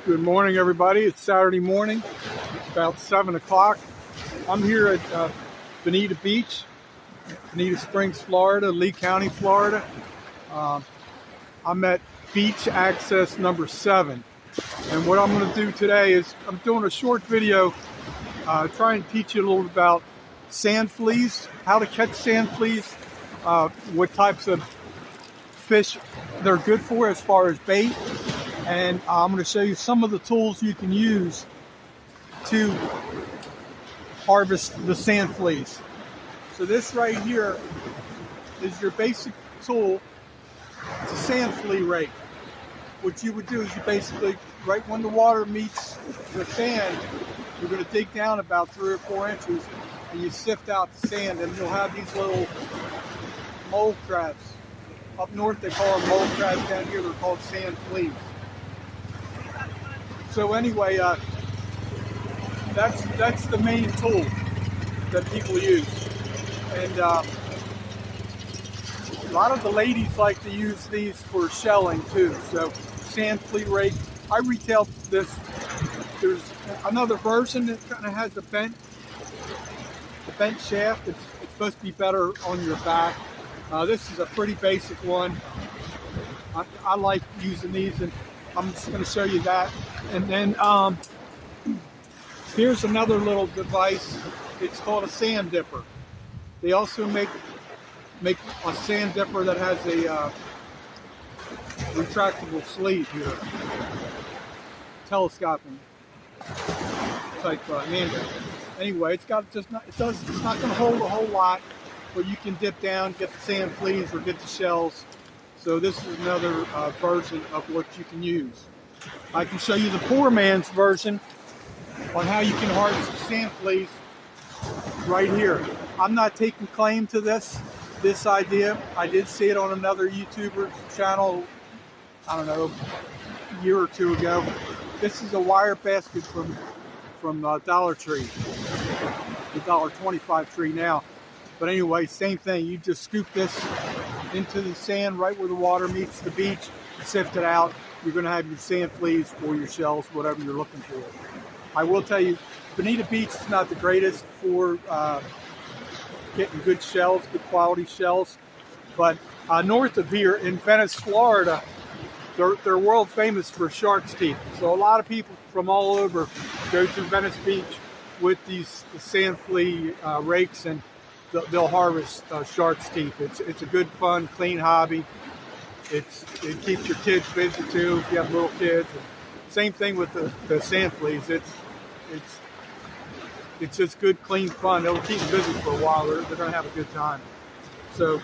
Good morning, everybody. It's Saturday morning. It's about 7 o'clock. I'm here at Bonita Beach, Bonita Springs, Florida, Lee County, Florida. I'm at beach access number 7. And what I'm going to do today is I'm doing a short video trying to teach you a little bit about sand fleas, how to catch sand fleas, what types of fish they're good for as far as bait. And I'm going to show you some of the tools you can use to harvest the sand fleas. So this right here is your basic tool. It's a sand flea rake. What you would do is you basically, right when the water meets the sand, you're going to dig down about 3 or 4 inches and you sift out the sand, and you'll have these little mole crabs. Up north they call them mole crabs, down here they're called sand fleas. So anyway, that's the main tool that people use. And a lot of the ladies like to use these for shelling too. So sand flea rake, I retail this. There's another version that kind of has a bent shaft. It's supposed to be better on your back. This is a pretty basic one. I like using these, and I'm just going to show you that. And then here's another little device. It's called a sand dipper. They also make a sand dipper that has a retractable sleeve here, telescoping type handle. Anyway, it's not going to hold a whole lot, but you can dip down, get the sand fleas, or get the shells. So this is another version of what you can use. I can show you the poor man's version on how you can harvest the sand fleas right here. I'm not taking claim to this idea. I did see it on another YouTuber's channel, I don't know, a year or two ago. This is a wire basket from Dollar Tree, the $1.25 tree now. But anyway, same thing. You just scoop this into the sand right where the water meets the beach, sift it out. You're going to have your sand fleas or your shells, whatever you're looking for. I will tell you, Bonita Beach is not the greatest for getting good shells, good quality shells. But north of here in Venice, Florida, they're world famous for shark's teeth. So a lot of people from all over go to Venice Beach with these sand flea rakes, and they'll harvest shark's teeth. It's a good, fun, clean hobby. It keeps your kids busy too if you have little kids. And same thing with the sand fleas. It's just good, clean fun. It'll keep them busy for a while. They're going to have a good time. So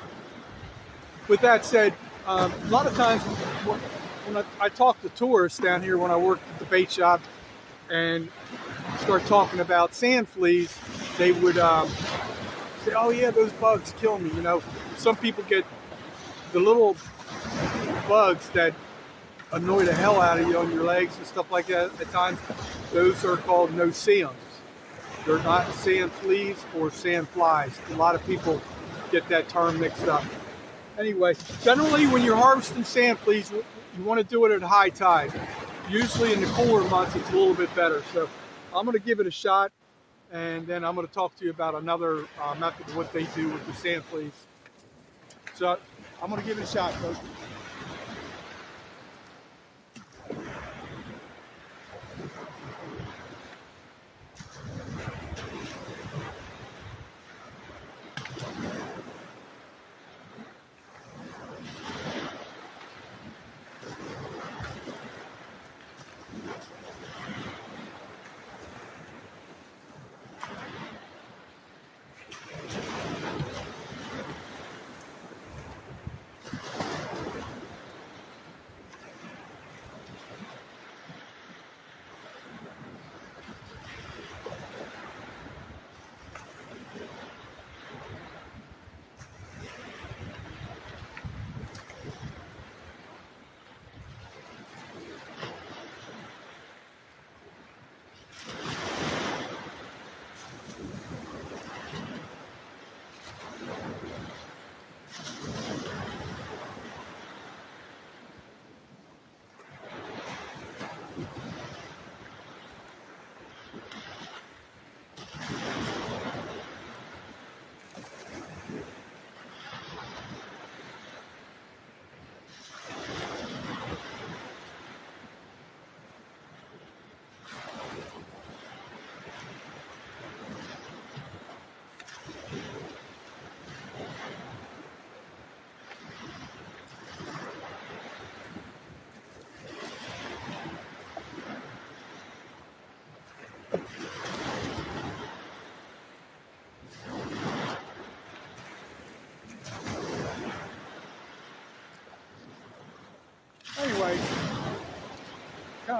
with that said, a lot of times when I talk to tourists down here when I work at the bait shop and start talking about sand fleas, they would say, oh yeah, those bugs kill me. You know, some people get the little bugs that annoy the hell out of you on your legs and stuff like that at times. Those are called no-see-ums. They're not sand fleas or sand flies. A lot of people get that term mixed up. Anyway, generally when you're harvesting sand fleas, you want to do it at high tide. Usually in the cooler months it's a little bit better. So I'm going to give it a shot, and then I'm going to talk to you about another method of what they do with the sand fleas. So I'm going to give it a shot, folks.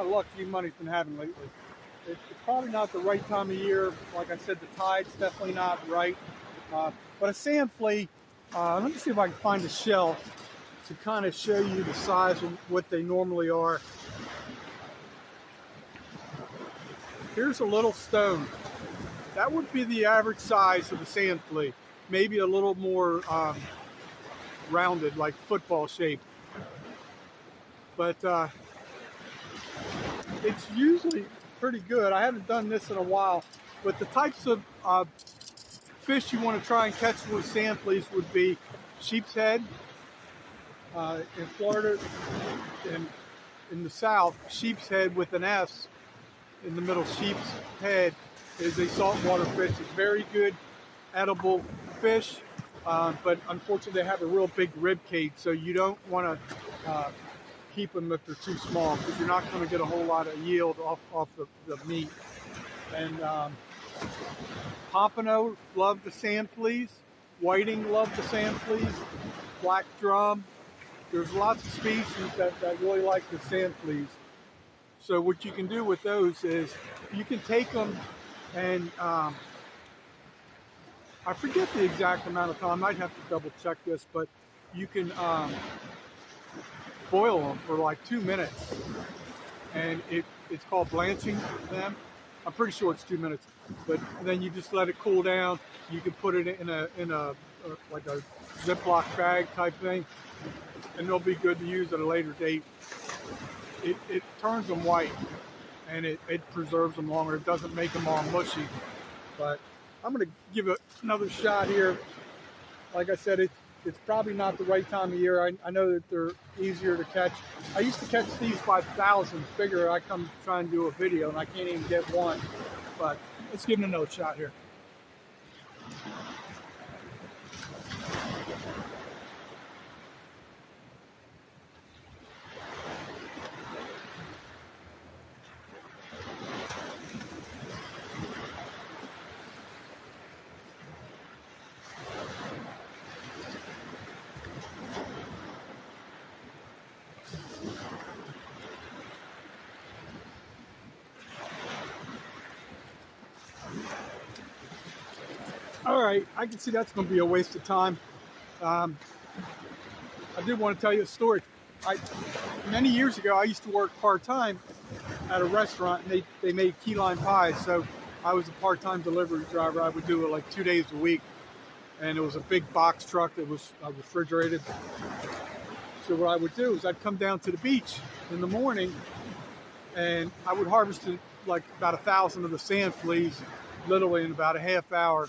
of luck you-money's been having lately. It's probably not the right time of year. Like I said, the tide's definitely not right. But a sand flea, let me see if I can find a shell to kind of show you the size of what they normally are. Here's a little stone. That would be the average size of a sand flea. Maybe a little more rounded, like football shape. But it's usually pretty good. I haven't done this in a while, but the types of fish you want to try and catch with sand fleas would be sheep's head. In Florida, in the South, sheep's head with an S in the middle, sheep's head, is a saltwater fish. It's very good edible fish, but unfortunately they have a real big rib cage, so you don't want to keep them if they're too small, because you're not going to get a whole lot of yield off the meat. And pompano love the sand fleas, whiting love the sand fleas, black drum. There's lots of species that really like the sand fleas. So what you can do with those is you can take them and I forget the exact amount of time. I might have to double check this, but you can boil them for like 2 minutes, and it's called blanching them. I'm pretty sure it's 2 minutes, but then you just let it cool down. You can put it in a like a Ziploc bag type thing, and they'll be good to use at a later date. It turns them white, and it preserves them longer. It doesn't make them all mushy. But I'm going to give it another shot here. Like I said, it's probably not the right time of year. I know that they're easier to catch. I used to catch these by thousands. Figure I come try and do a video, and I can't even get one. But let's give it another shot here. All right, I can see that's going to be a waste of time. I did want to tell you a story. Many years ago, I used to work part-time at a restaurant, and they made key lime pies. So I was a part-time delivery driver. I would do it like 2 days a week, and it was a big box truck that was refrigerated. So what I would do is I'd come down to the beach in the morning, and I would harvest like about 1,000 of the sand fleas, literally in about a half hour.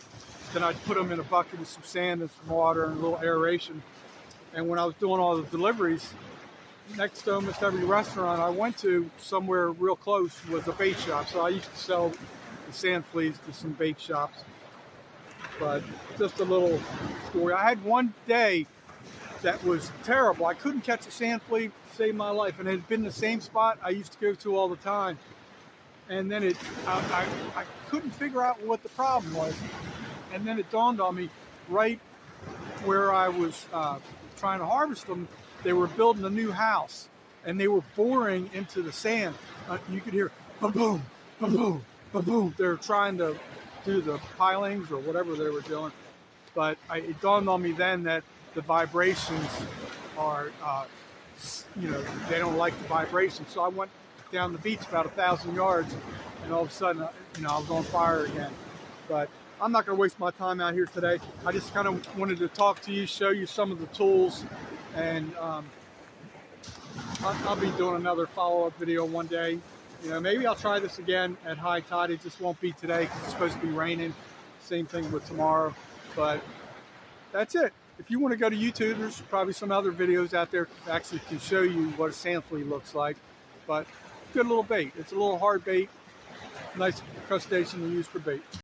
Then I'd put them in a bucket with some sand and some water and a little aeration. And when I was doing all the deliveries, next to almost every restaurant I went to, somewhere real close, was a bait shop. So I used to sell the sand fleas to some bait shops. But just a little story. I had one day that was terrible. I couldn't catch a sand flea to save my life, and it had been the same spot I used to go to all the time. And then I couldn't figure out what the problem was. And then it dawned on me, right where I was trying to harvest them, they were building a new house, and they were boring into the sand. You could hear boom, boom, boom, boom, boom, boom. They were trying to do the pilings or whatever they were doing. But it dawned on me then that the vibrations are, they don't like the vibrations. So I went down the beach about 1,000 yards, and all of a sudden, I was on fire again. But I'm not going to waste my time out here today. I just kind of wanted to talk to you, show you some of the tools, and I'll be doing another follow-up video one day. Maybe I'll try this again at high tide. It just won't be today because it's supposed to be raining. Same thing with tomorrow. But that's it. If you want to go to YouTube, there's probably some other videos out there that actually can show you what a sand flea looks like. But good little bait. It's a little hard bait. Nice crustacean to use for bait.